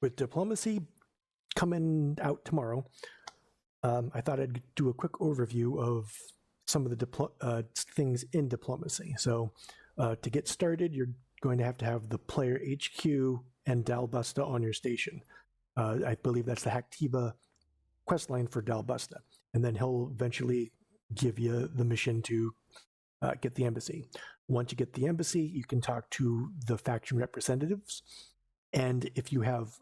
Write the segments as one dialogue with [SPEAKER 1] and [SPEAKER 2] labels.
[SPEAKER 1] with diplomacy coming out tomorrow, I thought I'd do a quick overview of some of the things in diplomacy. So to get started, you're going to have the player HQ and Dalbusta on your station. I believe that's the Hacktiva questline for Dalbusta. And then he'll eventually give you the mission to get the embassy. Once you get the embassy, you can talk to the faction representatives. And if you have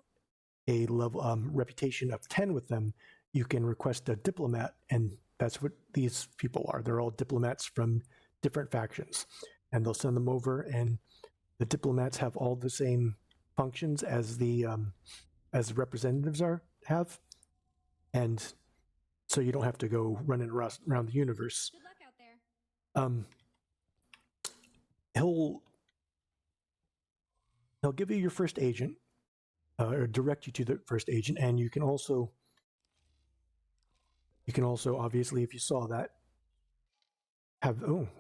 [SPEAKER 1] a level reputation of 10 with them, you can request a diplomat, and that's what these people are. They're all diplomats from different factions, and they'll send them over, and the diplomats have all the same functions as the representatives have, and so you don't have to go running around the universe.
[SPEAKER 2] Good luck out there.
[SPEAKER 1] He'll give you your first agent, or direct you to the first agent, and you can also obviously, if you saw that,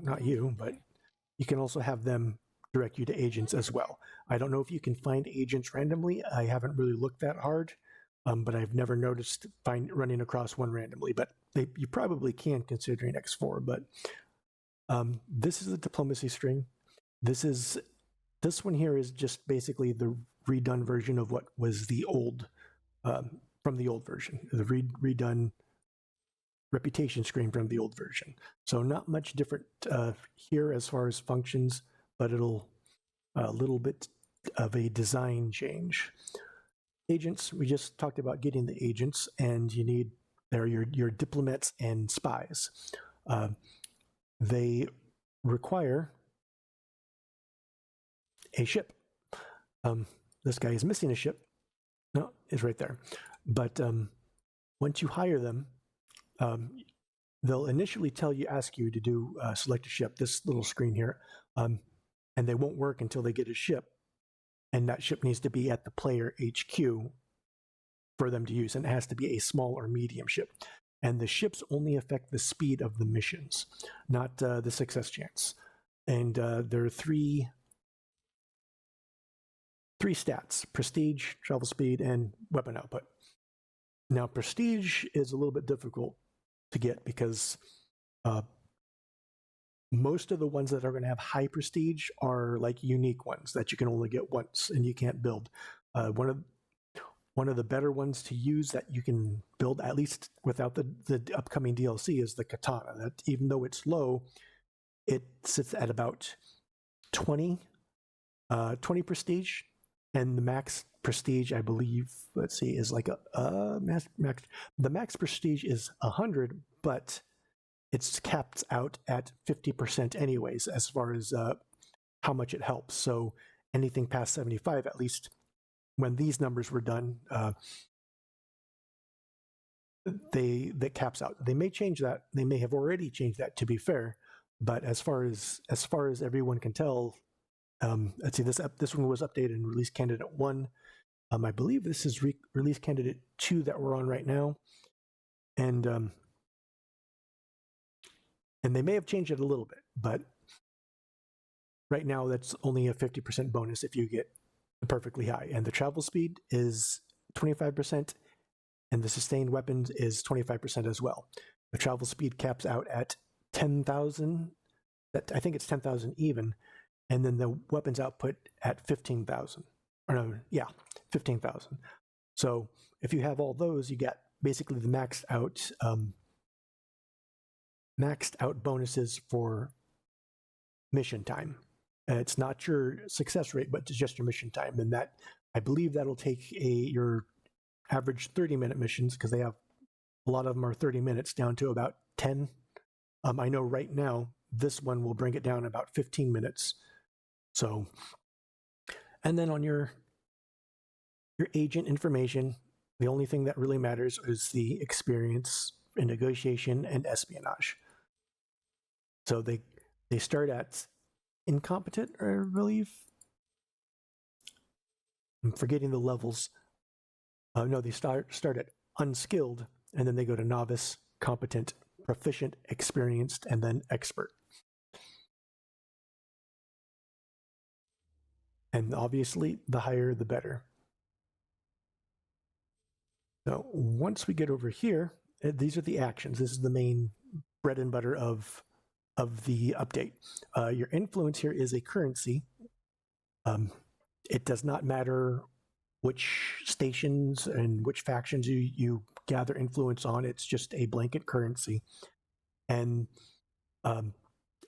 [SPEAKER 1] not you, but you can also have them direct you to agents as well. I don't know if you can find agents randomly. I haven't really looked that hard, but I've never noticed running across one randomly. But you probably can, considering X4. But this is the diplomacy string. This one here is just basically the redone version of what was the old from the old version, the redone reputation screen from the old version. So not much different here as far as functions, but it'll a little bit of a design change. Agents, we just talked about getting the agents, and you need your diplomats and spies. They require a ship. This guy is missing a ship. No, it's right there. But once you hire them, they'll initially ask you to do select a ship, this little screen here, and they won't work until they get a ship, and that ship needs to be at the player HQ for them to use, and it has to be a small or medium ship. And the ships only affect the speed of the missions, not the success chance. And there are three stats: prestige, travel speed, and weapon output. Now, prestige is a little bit difficult to get because most of the ones that are going to have high prestige are like unique ones that you can only get once and you can't build. One of the better ones to use that you can build, at least without the upcoming DLC, is the katana. That, even though it's low, it sits at about 20 prestige, and the max prestige, I believe, let's see, is like the max prestige is 100, but it's capped out at 50% anyways, as far as how much it helps. So anything past 75, at least when these numbers were done, that caps out. They may change that. They may have already changed that, to be fair. But as far as everyone can tell, let's see, this one was updated in release candidate 1. I believe this is release candidate 2 that we're on right now, and they may have changed it a little bit, but right now that's only a 50% bonus if you get perfectly high. And the travel speed is 25%, and the sustained weapons is 25% as well. The travel speed caps out at 10,000. I think it's 10,000 even, and then the weapons output at 15,000. Or no, yeah, 15,000. So if you have all those, you get basically the maxed out bonuses for mission time. And it's not your success rate, but it's just your mission time. And that, I believe, that'll take your average 30-minute missions, because they have a lot of them are 30 minutes, down to about 10. I know right now this one will bring it down about 15 minutes. So, and then on your agent information, the only thing that really matters is the experience in negotiation and espionage. So they start at incompetent, I believe. I'm forgetting the levels. No, they start at unskilled, and then they go to novice, competent, proficient, experienced, and then expert. And obviously, the higher, the better. So once we get over here, these are the actions. This is the main bread and butter of the update. Your influence here is a currency. It does not matter which stations and which factions you gather influence on. It's just a blanket currency. And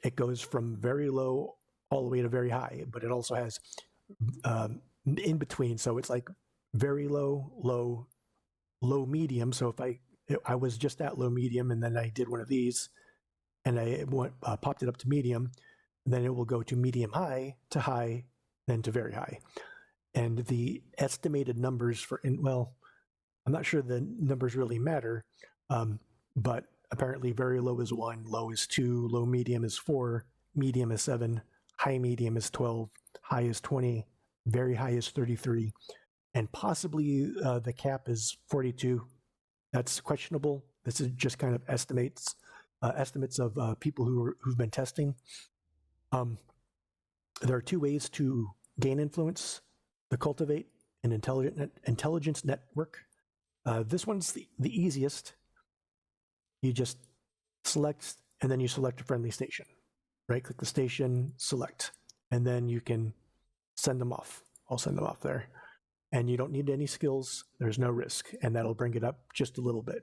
[SPEAKER 1] it goes from very low all the way to very high, but it also has in between. So it's like very low, low, low, medium. So if I was just at low, medium, and then I did one of these, and I popped it up to medium, then it will go to medium high to high, then to very high. And the estimated numbers for, well, I'm not sure the numbers really matter, but apparently very low is 1, low is 2, low medium is 4, medium is 7, high medium is 12, high is 20, very high is 33, and possibly the cap is 42. That's questionable. This is just kind of estimates of people who've been testing. There are 2 ways to gain influence: the cultivate and intelligence network. This one's the easiest. You just select, and then you select a friendly station. Right click the station, select, and then you can send them off. I'll send them off there. And you don't need any skills. There's no risk, and that'll bring it up just a little bit.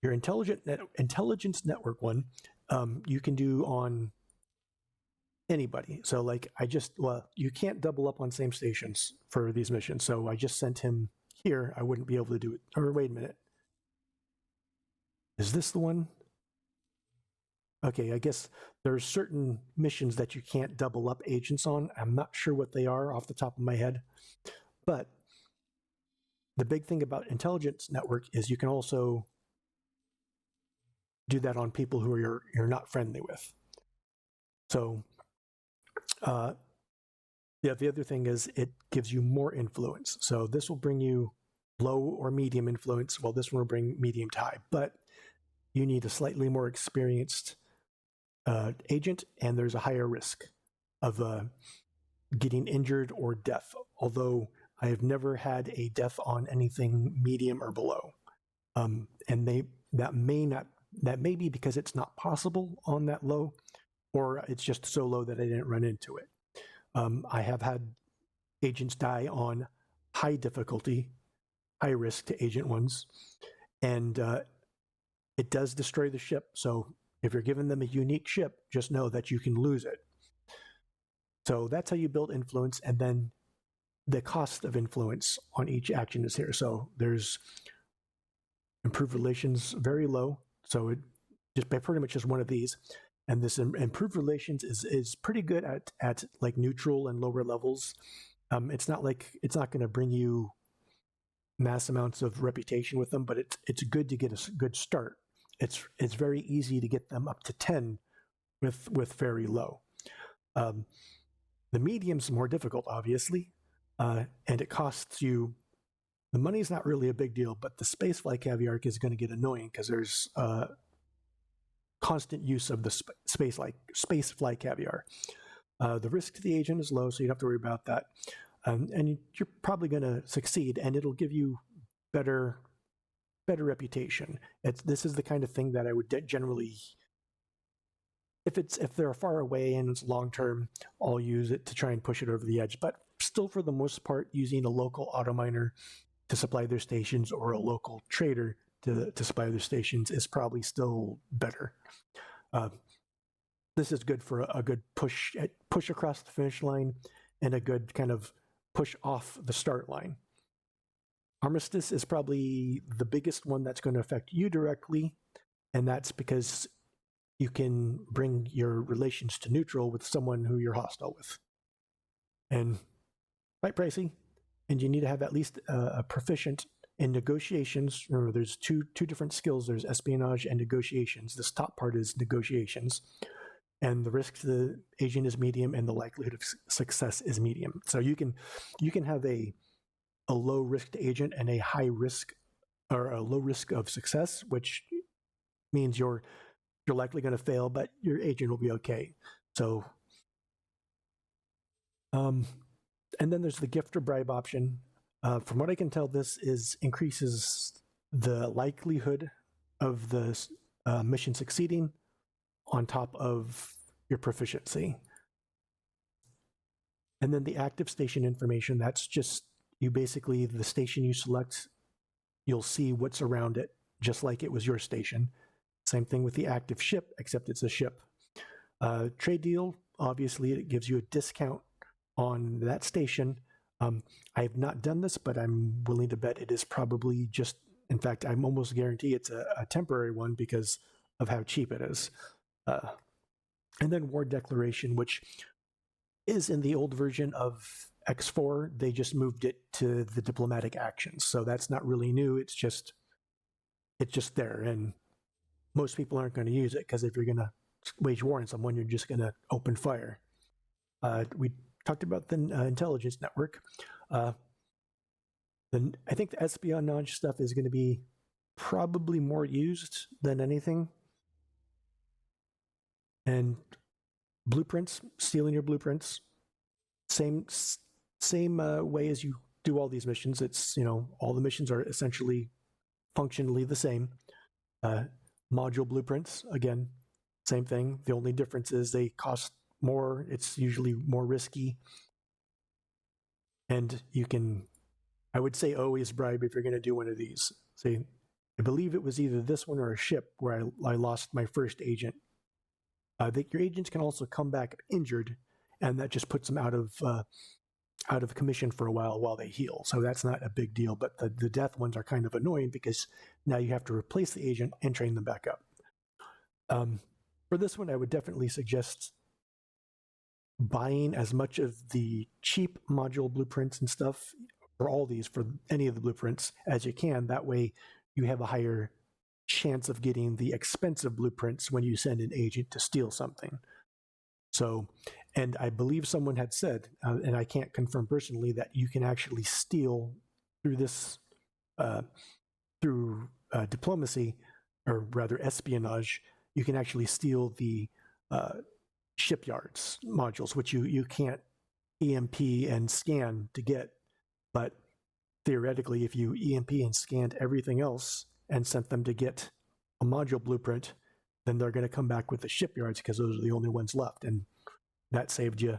[SPEAKER 1] Your intelligence network one, you can do on anybody. So like you can't double up on same stations for these missions. So I just sent him here. I wouldn't be able to do it. Or wait a minute. Is this the one? Okay, I guess there's certain missions that you can't double up agents on. I'm not sure what they are off the top of my head. But the big thing about intelligence network is you can also do that on people who you're not friendly with. So the other thing is it gives you more influence. So this will bring you low or medium influence. Well, this one will bring medium to high, but you need a slightly more experienced agent, and there's a higher risk of getting injured or death. Although I have never had a death on anything medium or below, and that may be because it's not possible on that low, or it's just so low that I didn't run into it. I have had agents die on high difficulty, high risk to agent ones, and it does destroy the ship. So if you're giving them a unique ship, just know that you can lose it. So that's how you build influence, and then the cost of influence on each action is here. So there's improved relations, very low. So it just by pretty much just one of these. And this improved relations is pretty good at like neutral and lower levels. It's not going to bring you mass amounts of reputation with them, but it's good to get a good start. It's very easy to get them up to 10 with very low. The medium's more difficult, obviously, and it costs you. The money's not really a big deal, but the spacefly caviar is going to get annoying because there's constant use of the spacefly caviar. The risk to the agent is low, so you don't have to worry about that. And you're probably going to succeed, and it'll give you better reputation. This is the kind of thing that I would generally, if they're far away and it's long term, I'll use it to try and push it over the edge. But still, for the most part, using a local auto miner to supply their stations or a local trader to supply their stations is probably still better. This is good for a good push across the finish line and a good kind of push off the start line. Armistice is probably the biggest one that's going to affect you directly, and that's because you can bring your relations to neutral with someone who you're hostile with. And quite pricey, and you need to have at least a proficient in negotiations. Remember, there's two different skills. There's espionage and negotiations. This top part is negotiations. And the risk to the agent is medium, and the likelihood of success is medium. So you can have a low risk to agent and a high risk or a low risk of success, which means you're likely going to fail, but your agent will be okay. So, and then there's the gift or bribe option. From what I can tell, this increases the likelihood of the mission succeeding on top of your proficiency. And then the active station information, that's just you basically, the station you select, you'll see what's around it, just like it was your station. Same thing with the active ship, except it's a ship. Trade deal, obviously, it gives you a discount on that station. I have not done this, but I'm willing to bet it is probably just, in fact, I'm almost guarantee it's a temporary one because of how cheap it is. And then War Declaration, which is in the old version of X4. They just moved it to the diplomatic actions. So that's not really new. It's just there. And most people aren't going to use it because if you're going to wage war on someone, you're just going to open fire. We talked about the intelligence network. Then I think the espionage stuff is going to be probably more used than anything. And blueprints, stealing your blueprints, same way as you do all these missions. It's, all the missions are essentially functionally the same. Module blueprints, again, same thing. The only difference is they cost more. It's usually more risky. And you can, I would say, always bribe if you're going to do one of these. Say, I believe it was either this one or a ship where I lost my first agent. Your agents can also come back injured, and that just puts them out of commission for a while they heal. So that's not a big deal. But the death ones are kind of annoying because now you have to replace the agent and train them back up. For this one, I would definitely suggest buying as much of the cheap module blueprints and stuff for all these, for any of the blueprints, as you can. That way you have a higher chance of getting the expensive blueprints when you send an agent to steal something. So, and I believe someone had said, and I can't confirm personally, that you can actually steal through this, through diplomacy, or rather espionage, you can actually steal the shipyards modules, which you can't EMP and scan to get. But theoretically, if you EMP and scanned everything else and sent them to get a module blueprint, then they're going to come back with the shipyards because those are the only ones left. And that saved you,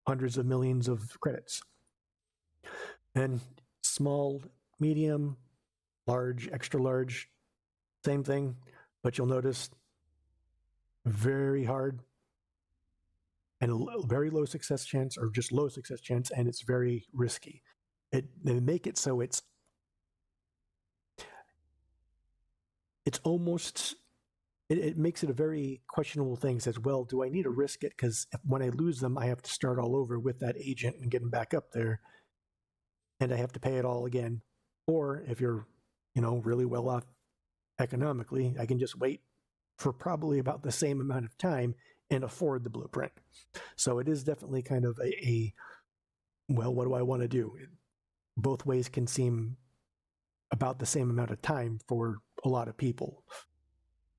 [SPEAKER 1] hundreds of millions of credits. And small, medium, large, extra large, same thing. But you'll notice very hard and a very low success chance, or just low success chance, and it's very risky. They make it so it's almost, it makes it a very questionable thing. It says, well, do I need to risk it? Because when I lose them, I have to start all over with that agent and get them back up there, and I have to pay it all again. Or if you're, really well off economically, I can just wait for probably about the same amount of time and afford the blueprint. So it is definitely kind of well, what do I want to do? Both ways can seem about the same amount of time for a lot of people.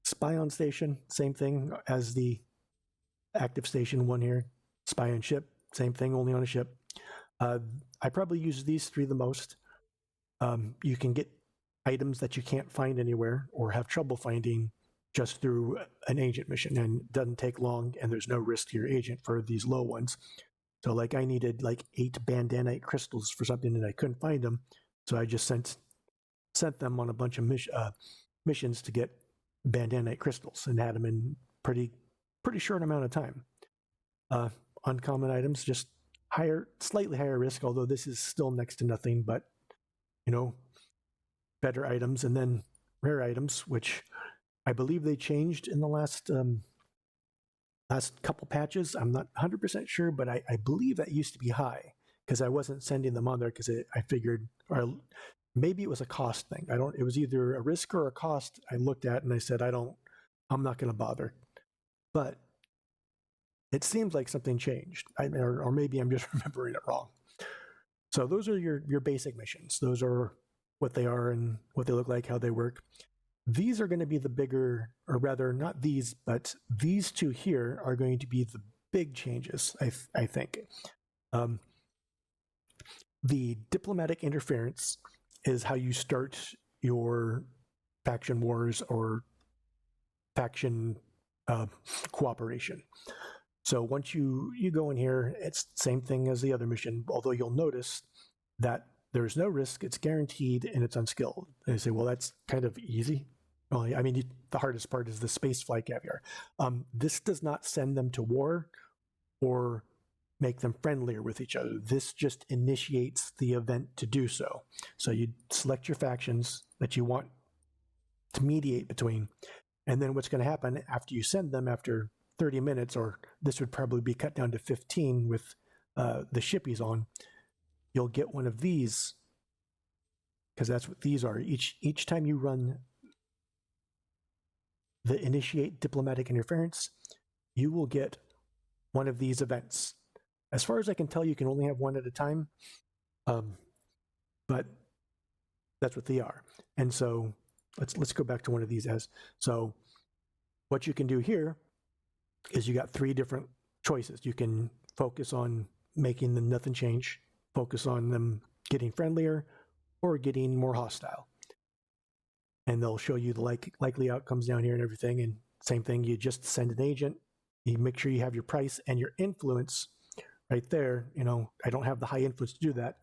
[SPEAKER 1] Spy on station, same thing as the active station one here. Spy on ship, same thing, only on a ship. I probably use these three the most. You can get items that you can't find anywhere or have trouble finding just through an agent mission, and it doesn't take long, and there's no risk to your agent for these low ones. So like I needed like 8 bandanite crystals for something and I couldn't find them, so I just sent them on a bunch of missions to get bandanite crystals and had them in pretty short amount of time. Uncommon items, just slightly higher risk, although this is still next to nothing, but better items. And then rare items, which I believe they changed in the last couple patches. I'm not 100% sure, but I believe that used to be high because I wasn't sending them on there because I figured, or maybe it was a cost thing. It was either a risk or a cost I looked at and I said, I'm not going to bother. But it seems like something changed, or maybe I'm just remembering it wrong. So those are your basic missions. Those are what they are and what they look like, how they work. These are going to be the bigger, or rather not these, but these two here are going to be the big changes, I think. the diplomatic interference is how you start your faction wars or faction cooperation. So once you go in here, it's the same thing as the other mission, although you'll notice that there's no risk, it's guaranteed, and it's unskilled. And you say, well, that's kind of easy. Well, I mean, the hardest part is the spaceflight caviar. This does not send them to war or make them friendlier with each other. This just initiates the event to do so. So you select your factions that you want to mediate between, and then what's going to happen after you send them, after 30 minutes, or this would probably be cut down to 15 with the shippies on, you'll get one of these, because that's what these are. Each time you run the initiate diplomatic interference, you will get one of these events. As far as I can tell, you can only have one at a time, but that's what they are. And so let's go back to one of these as. So what you can do here is you got 3 different choices. You can focus on making them nothing change, focus on them getting friendlier, or getting more hostile. And they'll show you the likely outcomes down here and everything. And same thing, you just send an agent, you make sure you have your price and your influence right there. You know, I don't have the high influence to do that.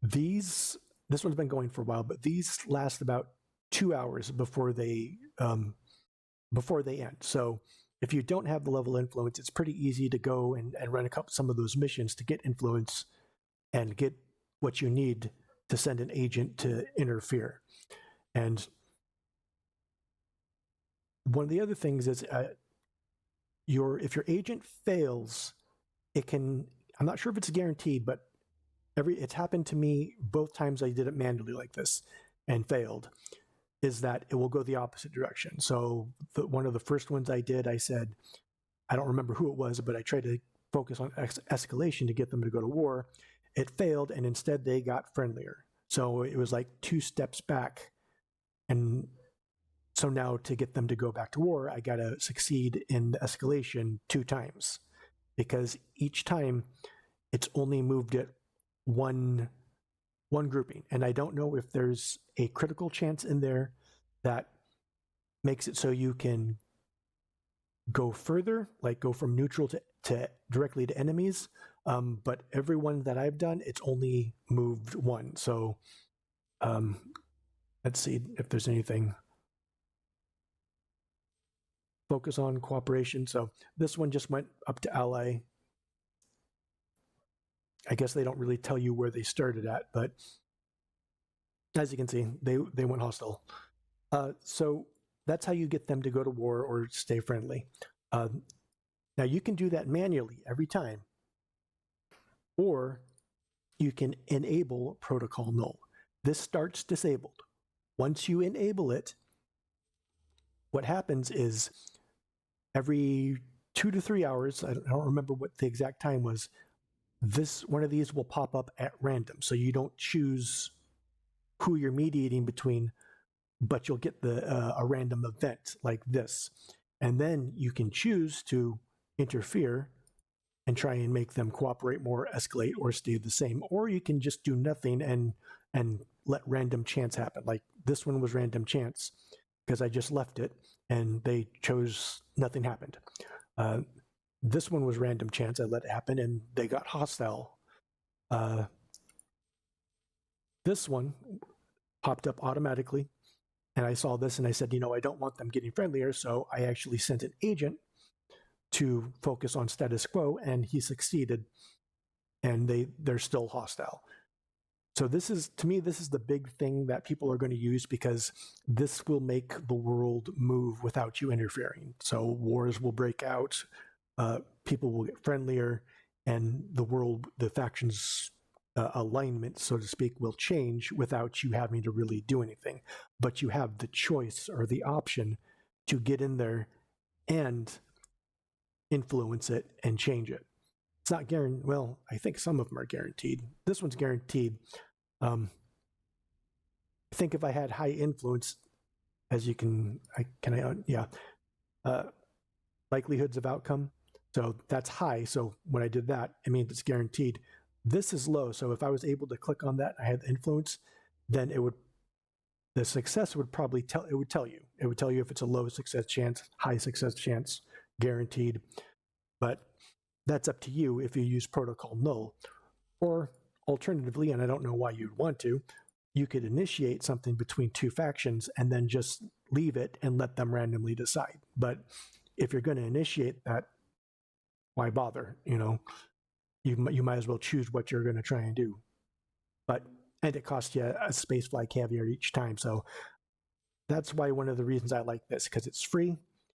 [SPEAKER 1] This one's been going for a while, but these last about 2 hours before they end. So if you don't have the level of influence, it's pretty easy to go and run some of those missions to get influence and get what you need to send an agent to interfere. And one of the other things is if your agent fails, it can, I'm not sure if it's guaranteed, but it's happened to me both times I did it manually like this and failed, is that it will go the opposite direction. So one of the first ones I did, I said, I don't remember who it was, but I tried to focus on escalation to get them to go to war. It failed, and instead they got friendlier. So it was like 2 steps back. And so now to get them to go back to war, I got to succeed in the escalation 2 times, because each time it's only moved it one grouping. And I don't know if there's a critical chance in there that makes it so you can go further, like go from neutral to directly to enemies. But every one that I've done, it's only moved 1. So let's see if there's anything. Focus on cooperation. So this one just went up to ally. I guess they don't really tell you where they started at, but as you can see, they went hostile. So that's how you get them to go to war or stay friendly. Now you can do that manually every time, or you can enable protocol null. This starts disabled. Once you enable it, what happens is every 2 to 3 hours, I don't remember what the exact time was, one of these will pop up at random. So you don't choose who you're mediating between, but you'll get a random event like this. And then you can choose to interfere and try and make them cooperate more, escalate, or stay the same. Or you can just do nothing and let random chance happen. Like this one was random chance because I just left it and they chose, nothing happened. This one was random chance, I let it happen and they got hostile. This one popped up automatically and I saw this and I said, I don't want them getting friendlier, so I actually sent an agent to focus on status quo and he succeeded and they're still hostile. So this is, to me, this is the big thing that people are going to use, because this will make the world move without you interfering. So wars will break out, people will get friendlier, and the factions alignment, so to speak, will change without you having to really do anything. But you have the choice or the option to get in there and influence it and change it. It's not guaranteed. Well, I think some of them are guaranteed. This one's guaranteed. I think if I had high influence, as you can, likelihoods of outcome. So that's high. So when I did that, it means it's guaranteed. this is low. So if I was able to click on that, I had influence, then the success would probably it would tell you if it's a low success chance, high success chance, guaranteed. But that's up to you if you use protocol null. Or alternatively, and I don't know why you'd want to, you could initiate something between two factions and then just leave it and let them randomly decide. But if you're going to initiate that, why bother? You might as well choose what you're going to try and do. And it costs you a spacefly caviar each time. So that's why one of the reasons I like this, because it's free.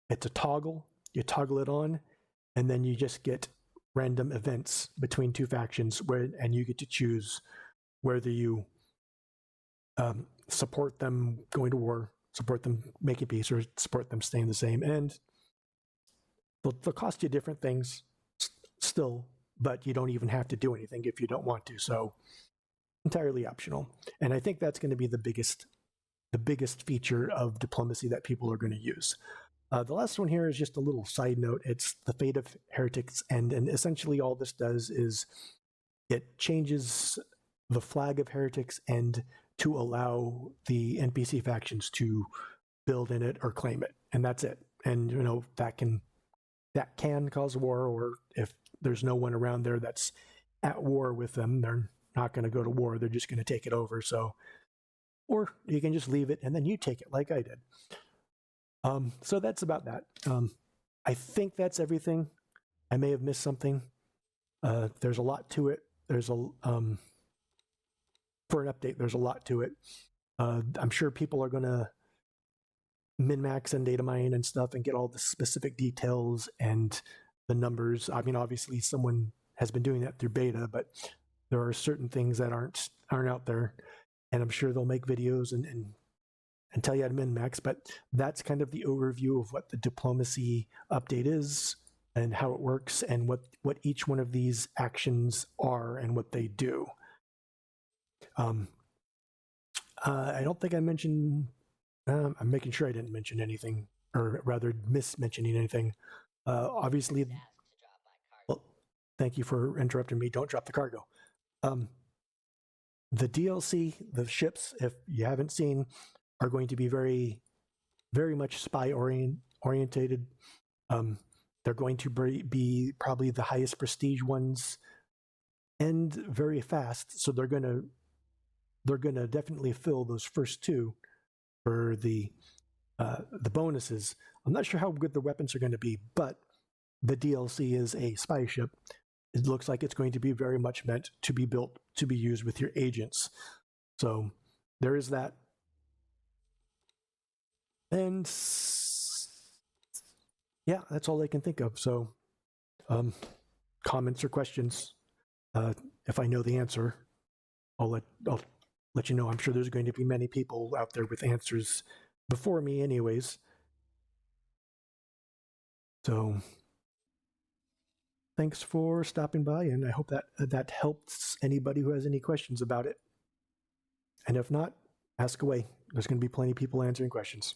[SPEAKER 1] It's a toggle. You toggle it on, and then you just get random events between two factions, and you get to choose whether you support them going to war, support them making peace, or support them staying the same. And they'll cost you different things still, but you don't even have to do anything if you don't want to. So entirely optional. And I think that's going to be the biggest feature of diplomacy that people are going to use. The last one here is just a little side note. It's the Fate of Heretics End, and essentially all this does is it changes the flag of Heretics End to allow the NPC factions to build in it or claim it, and that's it. And that can cause war, or if there's no one around there that's at war with them, they're not going to go to war. They're just going to take it over. So, or you can just leave it and then you take it, like I did. So that's about that. I think that's everything. I may have missed something. There's a lot to it. For an update, there's a lot to it. I'm sure people are going to min-max and data mine and stuff and get all the specific details and the numbers. I mean, obviously someone has been doing that through beta, but there are certain things that aren't out there, and I'm sure they'll make videos and tell you how to min-max. But that's kind of the overview of what the diplomacy update is and how it works and what each one of these actions are and what they do. I don't think I mentioned. I'm making sure I didn't mention anything, or rather mismentioning anything. Obviously, well, thank you for interrupting me. Don't drop the cargo. The DLC, the ships, if you haven't seen, are going to be very, very much spy orientated. They're going to be probably the highest prestige ones, and very fast. So they're gonna definitely fill those first two for the bonuses. I'm not sure how good the weapons are going to be, but the DLC is a spy ship. It looks like it's going to be very much meant to be built to be used with your agents. So there is that. And yeah, that's all I can think of. So comments or questions, if I know the answer, I'll let you know. I'm sure there's going to be many people out there with answers before me anyways. So thanks for stopping by, and I hope that helps anybody who has any questions about it. And if not, ask away. There's going to be plenty of people answering questions.